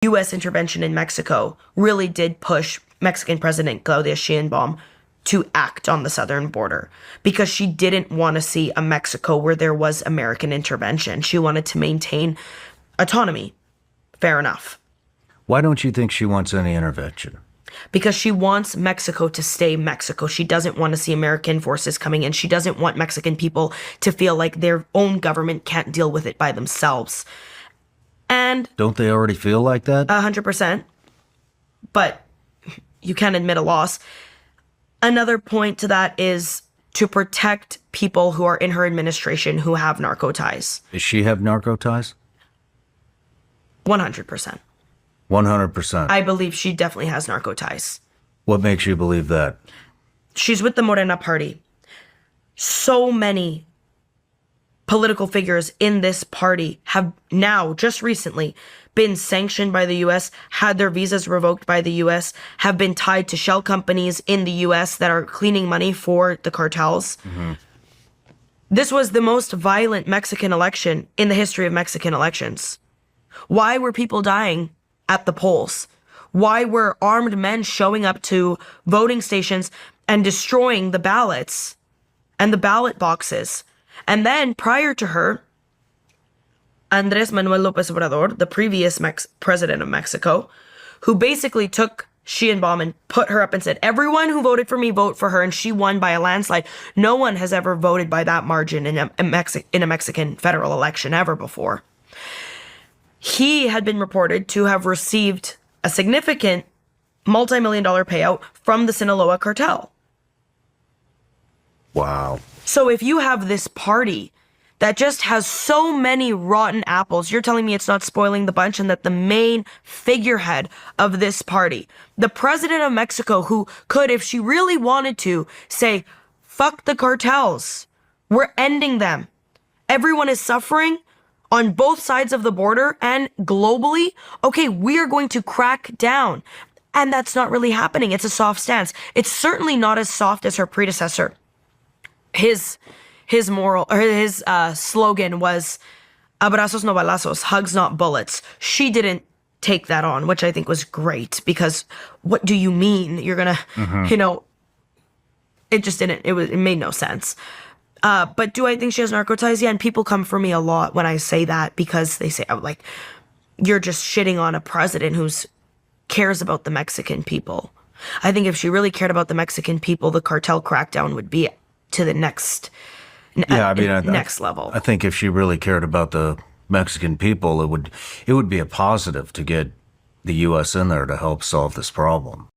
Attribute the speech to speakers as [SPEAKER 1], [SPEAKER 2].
[SPEAKER 1] U.S. intervention in Mexico really did push Mexican President Claudia Sheinbaum to act on the southern border because she didn't want to see a Mexico where there was American intervention. She wanted to maintain autonomy. Fair enough.
[SPEAKER 2] Why don't you think she wants any intervention?
[SPEAKER 1] Because she wants Mexico to stay Mexico. She doesn't want to see American forces coming in. She doesn't want Mexican people to feel like their own government can't deal with it by themselves. And
[SPEAKER 2] don't they already feel like that?
[SPEAKER 1] 100%. But you can't admit a loss. Another point to that is to protect people who are in her administration who have narco ties.
[SPEAKER 2] Does she have narco ties?
[SPEAKER 1] 100%.
[SPEAKER 2] 100%.
[SPEAKER 1] I believe she definitely has narco ties.
[SPEAKER 2] What makes you believe that?
[SPEAKER 1] She's with the Morena party. So many political figures in this party have now, just recently, been sanctioned by the U.S., had their visas revoked by the U.S., have been tied to shell companies in the U.S. that are cleaning money for the cartels. Mm-hmm. This was the most violent Mexican election in the history of Mexican elections. Why were people dying at the polls? Why were armed men showing up to voting stations and destroying the ballots and the ballot boxes? And then prior to her, Andrés Manuel López Obrador, the previous president of Mexico, who basically took Sheinbaum and put her up and said, everyone who voted for me, vote for her. And she won by a landslide. No one has ever voted by that margin in a Mexican federal election ever before. He had been reported to have received a significant multi-million-dollar payout from the Sinaloa cartel.
[SPEAKER 2] Wow.
[SPEAKER 1] So if you have this party that just has so many rotten apples, you're telling me it's not spoiling the bunch, and that the main figurehead of this party, the president of Mexico, who could, if she really wanted to, say, fuck the cartels, we're ending them. Everyone is suffering on both sides of the border and globally. Okay, we are going to crack down. And that's not really happening. It's a soft stance. It's certainly not as soft as her predecessor. His slogan was abrazos no balazos, hugs not bullets. She didn't take that on, which I think was great, because what do you mean? You're gonna, it just didn't, it made no sense. But do I think she has narco ties? Yeah, and people come for me a lot when I say that, because they say, oh, like, you're just shitting on a president who cares about the Mexican people. I think if she really cared about the Mexican people, the cartel crackdown would be to the next level.
[SPEAKER 2] I think if she really cared about the Mexican people, it would be a positive to get the U.S. in there to help solve this problem.